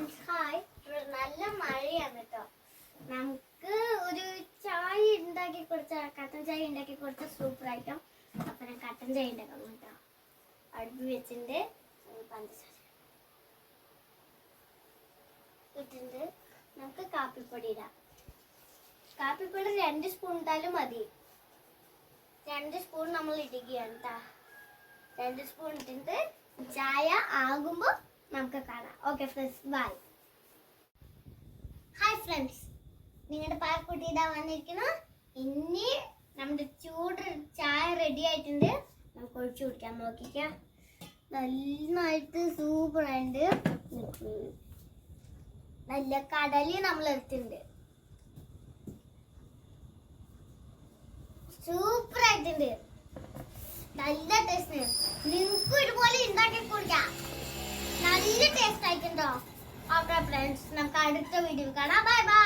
Friends hi. നല്ല മഴയാണ് കേട്ടോ. നമുക്ക് ഒരു ചായ ഉണ്ടാക്കി കൊടുത്ത കട്ടൻ ചായ ഉണ്ടാക്കി കൊടുത്ത സൂപ്പർ ഐറ്റം. അപ്പൊ ഞാൻ കട്ടൻ ചായ ഉണ്ടാക്കാം കേട്ടോ. അടുപ്പ് വെച്ചിട്ട് പഞ്ചസാര ഇട്ടിട്ട് നമുക്ക് കാപ്പിപ്പൊടി ഇടാം. കാപ്പിപ്പൊടി 2 സ്പൂൺ ഇട്ടാലും മതി. 2 സ്പൂൺ നമ്മൾ ഇടുകയാണ് കേട്ടോ. 2 സ്പൂൺ ഇട്ടിട്ട് ചായ ആകുമ്പോൾ നമുക്ക് കാണാം. Okay friends, bye. Hi friends, നിങ്ങളുടെ പാൽക്കുട്ടി ഇതാ വന്നിരിക്കുന്നു. ഇനി നമ്മുടെ ചൂട് ചായ റെഡി ആയിട്ടുണ്ട്. നമുക്ക് ഒഴിച്ചു കുടിക്കാം. നോക്കിക്കാം, നന്നായിട്ട് സൂപ്പറായിട്ട് നല്ല കടലി നമ്മൾ എടുത്തിട്ടുണ്ട്. സൂപ്പറായിട്ടുണ്ട്, നല്ല ടേസ്റ്റ്. നിങ്ങൾക്കും ഇതുപോലെ ഉണ്ടാക്കി കുടിക്കാം. നല്ല ടേസ്റ്റ് ആയിട്ടുണ്ടോ? ഓക്കെ ഫ്രണ്ട്സ്, നമുക്ക് അടുത്ത വീഡിയോ കാണാം. Bye bye.